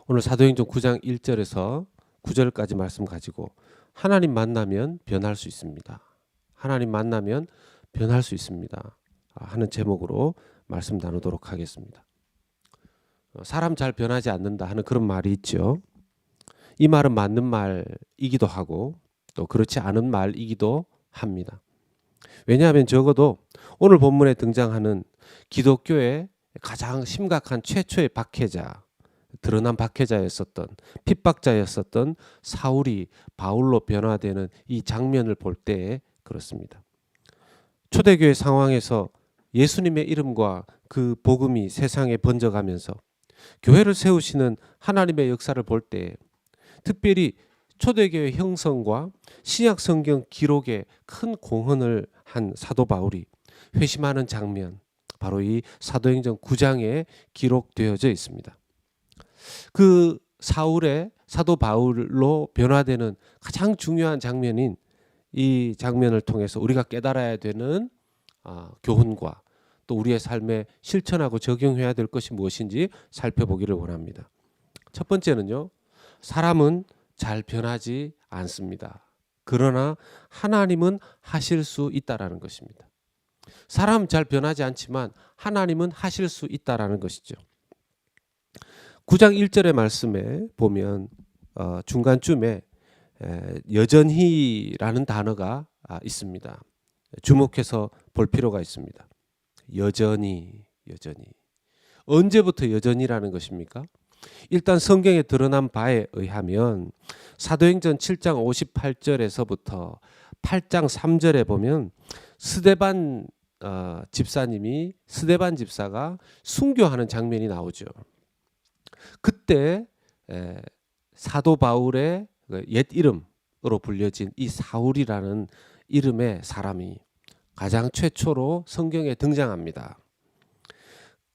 오늘 사도행전 9장 1절에서 9절까지 말씀 가지고 하나님 만나면 변할 수 있습니다. 하나님 만나면 변할 수 있습니다. 하는 제목으로 말씀 나누도록 하겠습니다. 사람 잘 변하지 않는다 하는 그런 말이 있죠. 이 말은 맞는 말이기도 하고 또 그렇지 않은 말이기도 합니다. 왜냐하면 적어도 오늘 본문에 등장하는 기독교의 가장 심각한 최초의 박해자, 드러난 박해자였었던 핍박자였었던 사울이 바울로 변화되는 이 장면을 볼 때에 그렇습니다. 초대교회 상황에서 예수님의 이름과 그 복음이 세상에 번져가면서 교회를 세우시는 하나님의 역사를 볼 때 특별히 초대교회 형성과 신약 성경 기록에 큰 공헌을 한 사도 바울이 회심하는 장면, 바로 이 사도행전 9장에 기록되어져 있습니다. 그 사울의 사도 바울로 변화되는 가장 중요한 장면인 이 장면을 통해서 우리가 깨달아야 되는 교훈과 또 우리의 삶에 실천하고 적용해야 될 것이 무엇인지 살펴보기를 원합니다. 첫 번째는요, 사람은 잘 변하지 않습니다. 그러나 하나님은 하실 수 있다라는 것입니다. 사람 잘 변하지 않지만 하나님은 하실 수 있다라는 것이죠. 9장 1절의 말씀에 보면 중간쯤에 여전히라는 단어가 있습니다. 주목해서 볼 필요가 있습니다. 여전히. 언제부터 여전히라는 것입니까? 일단 성경에 드러난 바에 의하면 사도행전 7장 58절에서부터 8장 3절에 보면 스데반 집사가 순교하는 장면이 나오죠. 그때 사도 바울의 옛 이름으로 불려진 이 사울이라는 이름의 사람이 가장 최초로 성경에 등장합니다.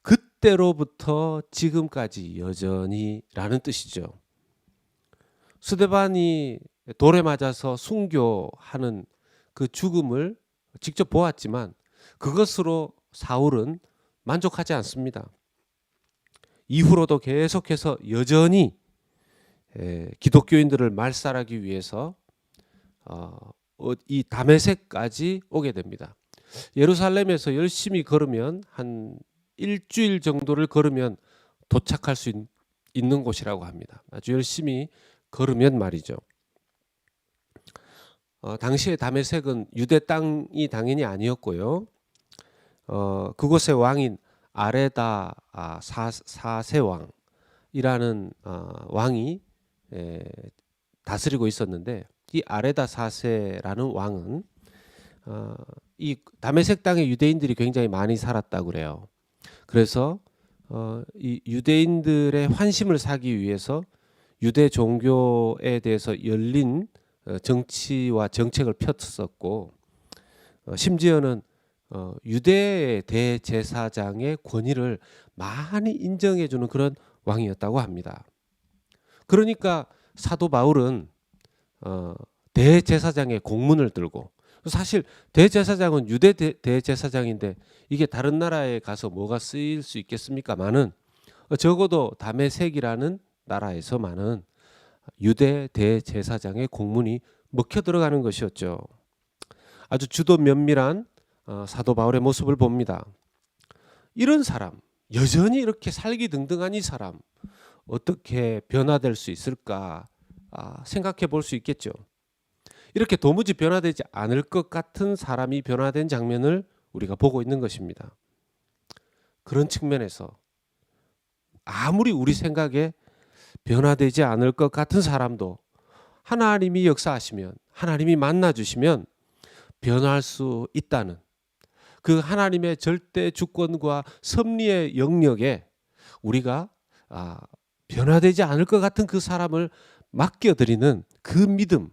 그때로부터 지금까지 여전히라는 뜻이죠. 스데반이 돌에 맞아서 순교하는 그 죽음을 직접 보았지만 그것으로 사울은 만족하지 않습니다. 이후로도 계속해서 여전히 기독교인들을 말살하기 위해서 이 다메섹까지 오게 됩니다. 예루살렘에서 열심히 걸으면 한 일주일 정도를 걸으면 도착할 수 있는 곳이라고 합니다. 아주 열심히 걸으면 말이죠. 당시에 다메섹은 유대 땅이 당연히 아니었고요. 그곳의 왕인 아레다 사세왕이라는 왕이 다스리고 있었는데, 이 아레다 사세라는 왕은 이 다메섹 땅에 유대인들이 굉장히 많이 살았다고 그래요. 그래서 이 유대인들의 환심을 사기 위해서 유대 종교에 대해서 열린 정치와 정책을 폈었고, 심지어는 유대의 대제사장의 권위를 많이 인정해주는 그런 왕이었다고 합니다. 그러니까 사도 바울은 대제사장의 공문을 들고, 사실 대제사장은 유대 대제사장인데 이게 다른 나라에 가서 뭐가 쓰일 수 있겠습니까마는 적어도 다메섹이라는 나라에서만은 유대 대제사장의 공문이 먹혀 들어가는 것이었죠. 아주 주도 면밀한 사도 바울의 모습을 봅니다. 이런 사람, 여전히 이렇게 살기등등한 이 사람 어떻게 변화될 수 있을까 생각해 볼 수 있겠죠. 이렇게 도무지 변화되지 않을 것 같은 사람이 변화된 장면을 우리가 보고 있는 것입니다. 그런 측면에서 아무리 우리 생각에 변화되지 않을 것 같은 사람도 하나님이 역사하시면, 하나님이 만나주시면 변화할 수 있다는 그 하나님의 절대 주권과 섭리의 영역에 우리가 변화되지 않을 것 같은 그 사람을 맡겨드리는 그 믿음,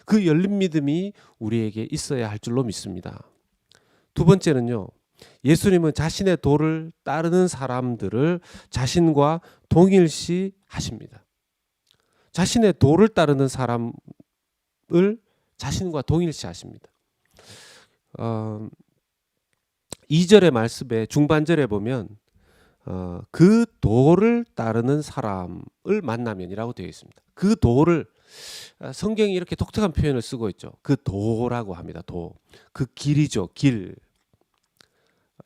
그 열린 믿음이 우리에게 있어야 할 줄로 믿습니다. 두 번째는요, 예수님은 자신의 도를 따르는 사람들을 자신과 동일시 하십니다. 자신의 도를 따르는 사람을 자신과 동일시 하십니다. 2절의 말씀에 중반절에 보면 그 도를 따르는 사람을 만나면이라고 되어 있습니다. 그 도를 성경이 이렇게 독특한 표현을 쓰고 있죠. 그 도라고 합니다. 도. 그 길이죠. 길.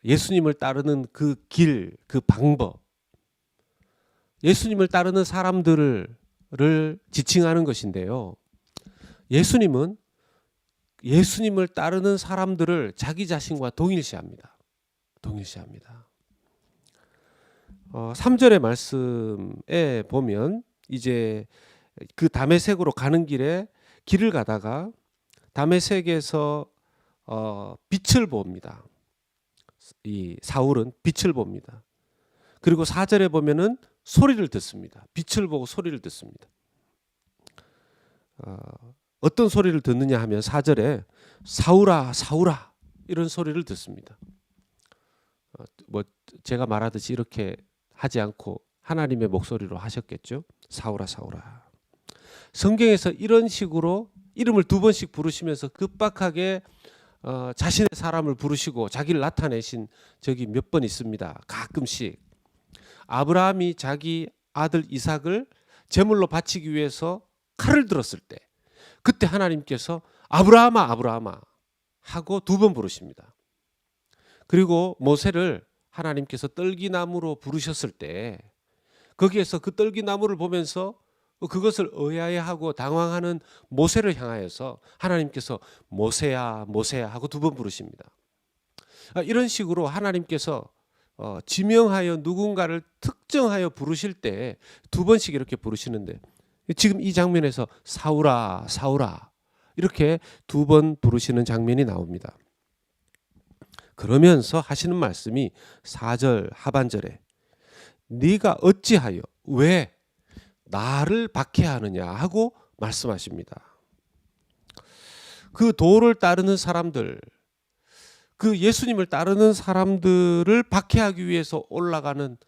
예수님을 따르는 그 길, 그 방법. 예수님을 따르는 사람들을 지칭하는 것인데요. 예수님은 예수님을 따르는 사람들을 자기 자신과 동일시합니다. 동일시합니다. 3절의 말씀에 보면 이제 그 다메섹으로 가는 길에 길을 가다가 다메섹에서 빛을 봅니다. 이 사울은 빛을 봅니다. 그리고 4절에 보면은 소리를 듣습니다. 빛을 보고 소리를 듣습니다. 어떤 소리를 듣느냐 하면 4절에 사울아 사울아 이런 소리를 듣습니다. 뭐 제가 말하듯이 이렇게 하지 않고 하나님의 목소리로 하셨겠죠. 사울아 사울아. 성경에서 이런 식으로 이름을 2번씩 부르시면서 급박하게 자신의 사람을 부르시고 자기를 나타내신 적이 몇 번 있습니다. 가끔씩. 아브라함이 자기 아들 이삭을 제물로 바치기 위해서 칼을 들었을 때 그때 하나님께서 아브라함아 아브라함아 하고 2번 부르십니다. 그리고 모세를 하나님께서 떨기나무로 부르셨을 때 거기에서 그 떨기나무를 보면서 그것을 의아해하고 당황하는 모세를 향하여서 하나님께서 모세야 모세야 하고 2번 부르십니다. 이런 식으로 하나님께서 지명하여 누군가를 특정하여 부르실 때 2번씩 이렇게 부르시는데 지금 이 장면에서 사울아 사울아 이렇게 2번 부르시는 장면이 나옵니다. 그러면서 하시는 말씀이 4절 하반절에 네가 어찌하여 왜 나를 박해하느냐 하고 말씀하십니다. 그 도를 따르는 사람들, 그 예수님을 따르는 사람들을 박해하기 위해서 올라가는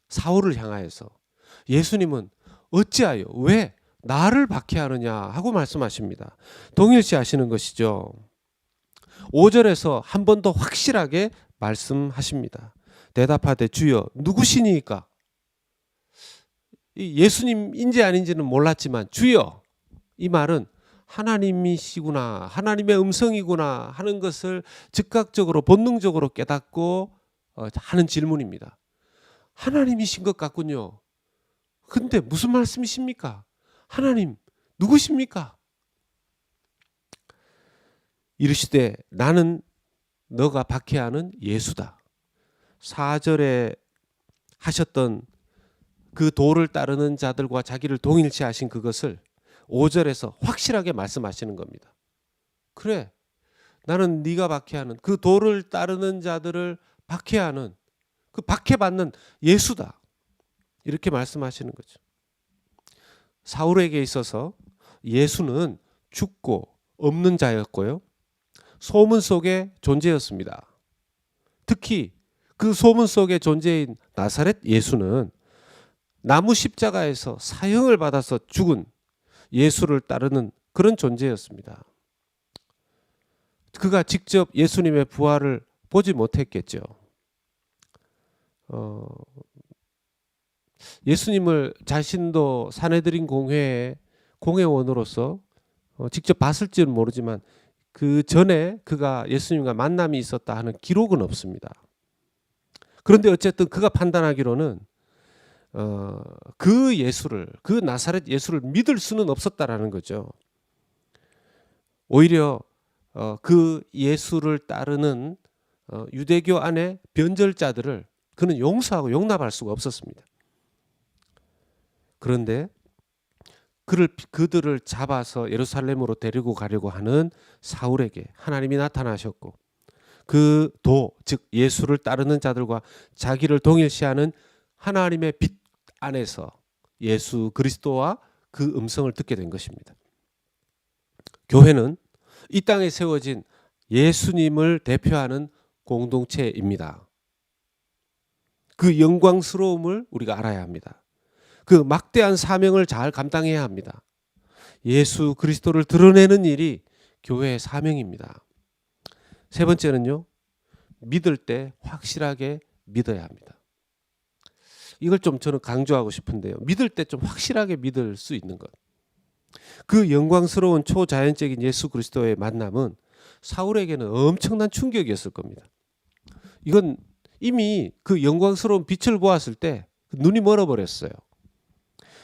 사울을 향하여서 예수님은 어찌하여 왜 나를 박해하느냐 하고 말씀하십니다. 동일시하시는 것이죠. 5절에서 한 번 더 확실하게 말씀하십니다. 대답하되 주여 누구시니까? 예수님인지 아닌지는 몰랐지만 주여 이 말은 하나님이시구나 하나님의 음성이구나 하는 것을 즉각적으로 본능적으로 깨닫고 하는 질문입니다. 하나님이신 것 같군요. 근데 무슨 말씀이십니까? 하나님 누구십니까? 이르시되 나는 너가 박해하는 예수다. 4절에 하셨던 그 도를 따르는 자들과 자기를 동일시하신 그것을 5절에서 확실하게 말씀하시는 겁니다. 그래 나는 네가 박해하는 그 도를 따르는 자들을 박해하는 그 박해받는 예수다. 이렇게 말씀하시는 거죠. 사울에게 있어서 예수는 죽고 없는 자였고요. 소문 속의 존재였습니다. 특히 그 소문 속의 존재인 나사렛 예수는 나무 십자가에서 사형을 받아서 죽은 예수를 따르는 그런 존재였습니다. 그가 직접 예수님의 부활을 보지 못했겠죠. 예수님을 자신도 산헤드린 공회의 공회원으로서 직접 봤을지는 모르지만 그 전에 그가 예수님과 만남이 있었다 하는 기록은 없습니다. 그런데 어쨌든 그가 판단하기로는 그 예수를 그 나사렛 예수를 믿을 수는 없었다라는 거죠. 오히려 그 예수를 따르는 유대교 안의 변절자들을 그는 용서하고 용납할 수가 없었습니다. 그런데 그들을 잡아서 예루살렘으로 데리고 가려고 하는 사울에게 하나님이 나타나셨고 그 도, 즉 예수를 따르는 자들과 자기를 동일시하는 하나님의 빛 안에서 예수 그리스도와 그 음성을 듣게 된 것입니다. 교회는 이 땅에 세워진 예수님을 대표하는 공동체입니다. 그 영광스러움을 우리가 알아야 합니다. 그 막대한 사명을 잘 감당해야 합니다. 예수 그리스도를 드러내는 일이 교회의 사명입니다. 세 번째는요. 믿을 때 확실하게 믿어야 합니다. 이걸 좀 저는 강조하고 싶은데요. 믿을 때 좀 확실하게 믿을 수 있는 것. 그 영광스러운 초자연적인 예수 그리스도의 만남은 사울에게는 엄청난 충격이었을 겁니다. 이건 이미 그 영광스러운 빛을 보았을 때 눈이 멀어버렸어요.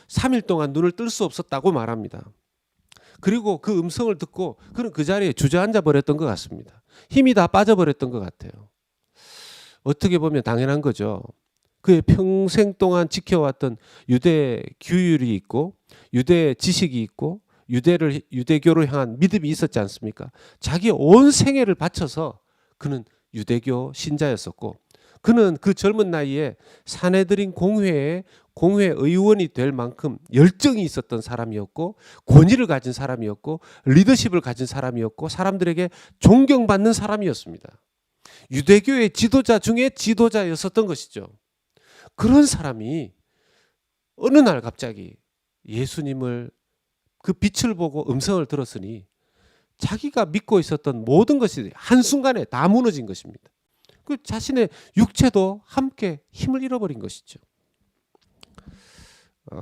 3일 동안 눈을 뜰 수 없었다고 말합니다. 그리고 그 음성을 듣고 그는 그 자리에 주저앉아 버렸던 것 같습니다. 힘이 다 빠져버렸던 것 같아요. 어떻게 보면 당연한 거죠. 그의 평생 동안 지켜왔던 유대 규율이 있고 유대 지식이 있고 유대교를 향한 믿음이 있었지 않습니까? 자기 온 생애를 바쳐서 그는 유대교 신자였었고 그는 그 젊은 나이에 사내들인 공회 의원이 될 만큼 열정이 있었던 사람이었고 권위를 가진 사람이었고 리더십을 가진 사람이었고 사람들에게 존경받는 사람이었습니다. 유대교의 지도자 중에 지도자였었던 것이죠. 그런 사람이 어느 날 갑자기 예수님을 그 빛을 보고 음성을 들었으니 자기가 믿고 있었던 모든 것이 한순간에 다 무너진 것입니다. 그 자신의 육체도 함께 힘을 잃어버린 것이죠.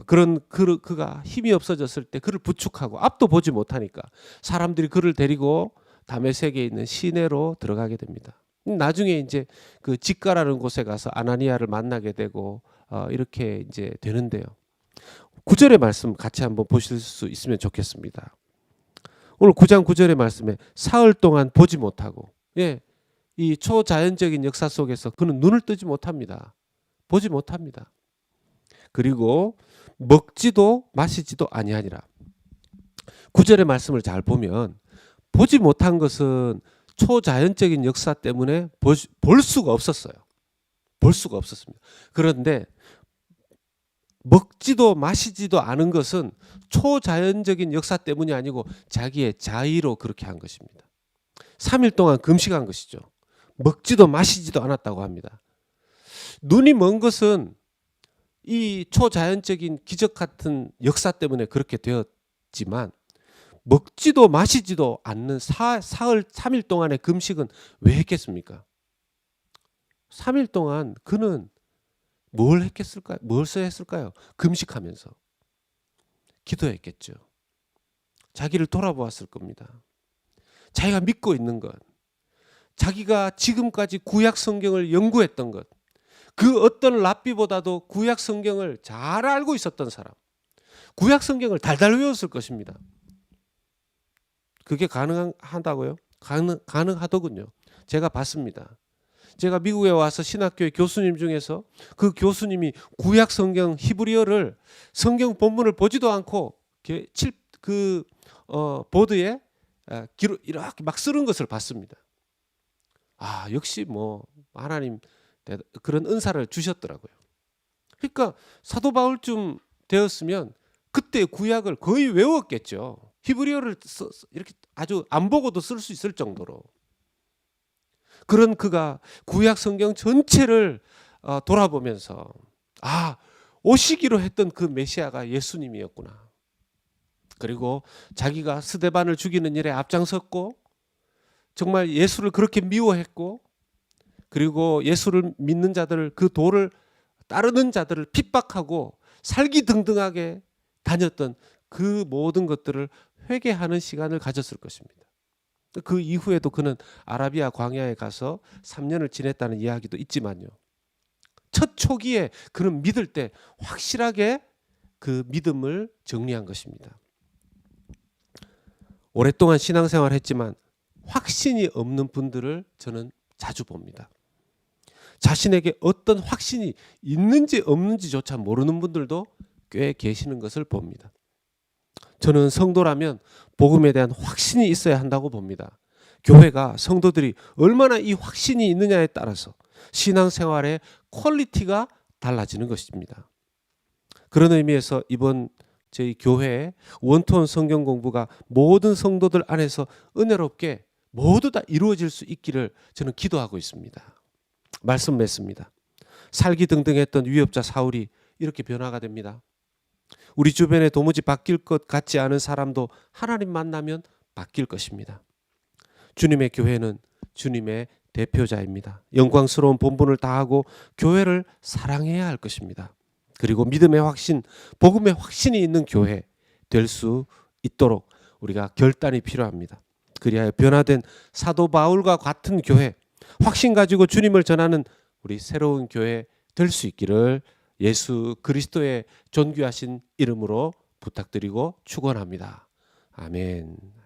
그런 그가 힘이 없어졌을 때 그를 부축하고 앞도 보지 못하니까 사람들이 그를 데리고 다메섹에 있는 시내로 들어가게 됩니다. 나중에 이제 그 직가라는 곳에 가서 아나니아를 만나게 되고 이렇게 이제 되는데요. 9절의 말씀 같이 한번 보실 수 있으면 좋겠습니다. 오늘 9장 9절의 말씀에 사흘 동안 보지 못하고 이 초자연적인 역사 속에서 그는 눈을 뜨지 못합니다. 보지 못합니다. 그리고 먹지도 마시지도 아니하니라. 9절의 말씀을 잘 보면 보지 못한 것은 초자연적인 역사 때문에 볼 수가 없었어요. 볼 수가 없었습니다. 그런데 먹지도 마시지도 않은 것은 초자연적인 역사 때문이 아니고 자기의 자의로 그렇게 한 것입니다. 3일 동안 금식한 것이죠. 먹지도 마시지도 않았다고 합니다. 눈이 먼 것은 이 초자연적인 기적 같은 역사 때문에 그렇게 되었지만 먹지도 마시지도 않는 사흘 3일 동안의 금식은 왜 했겠습니까? 3일 동안 그는 뭘 했겠을까요? 뭘 했을까요? 금식하면서 기도했겠죠. 자기를 돌아보았을 겁니다. 자기가 믿고 있는 것, 자기가 지금까지 구약 성경을 연구했던 것, 그 어떤 랍비보다도 구약 성경을 잘 알고 있었던 사람, 구약 성경을 달달 외웠을 것입니다. 그게 가능하다고요? 가능하더군요. 제가 봤습니다. 제가 미국에 와서 신학교의 교수님 중에서 그 교수님이 구약 성경 히브리어를 성경 본문을 보지도 않고 보드에 이렇게 막 쓰는 것을 봤습니다. 역시 뭐 하나님 그런 은사를 주셨더라고요. 그러니까 사도 바울쯤 되었으면 그때 구약을 거의 외웠겠죠. 히브리어를 이렇게 아주 안 보고도 쓸 수 있을 정도로. 그런 그가 구약 성경 전체를 돌아보면서 오시기로 했던 그 메시아가 예수님이었구나. 그리고 자기가 스데반을 죽이는 일에 앞장섰고 정말 예수를 그렇게 미워했고 그리고 예수를 믿는 자들을 그 도를 따르는 자들을 핍박하고 살기등등하게 다녔던 그 모든 것들을 회개하는 시간을 가졌을 것입니다. 그 이후에도 그는 아라비아 광야에 가서 3년을 지냈다는 이야기도 있지만요. 첫 초기에 그는 믿을 때 확실하게 그 믿음을 정리한 것입니다. 오랫동안 신앙생활을 했지만 확신이 없는 분들을 저는 자주 봅니다. 자신에게 어떤 확신이 있는지 없는지조차 모르는 분들도 꽤 계시는 것을 봅니다. 저는 성도라면 복음에 대한 확신이 있어야 한다고 봅니다. 교회가 성도들이 얼마나 이 확신이 있느냐에 따라서 신앙생활의 퀄리티가 달라지는 것입니다. 그런 의미에서 이번 저희 교회의 원투원 성경 공부가 모든 성도들 안에서 은혜롭게 모두 다 이루어질 수 있기를 저는 기도하고 있습니다. 말씀 맺습니다. 살기등등했던 위협자 사울이 이렇게 변화가 됩니다. 우리 주변에 도무지 바뀔 것 같지 않은 사람도 하나님 만나면 바뀔 것입니다. 주님의 교회는 주님의 대표자입니다. 영광스러운 본분을 다하고 교회를 사랑해야 할 것입니다. 그리고 믿음의 확신, 복음의 확신이 있는 교회 될 수 있도록 우리가 결단이 필요합니다. 그리하여 변화된 사도 바울과 같은 교회, 확신 가지고 주님을 전하는 우리 새로운 교회 될 수 있기를 예수 그리스도의 존귀하신 이름으로 부탁드리고 축원합니다. 아멘.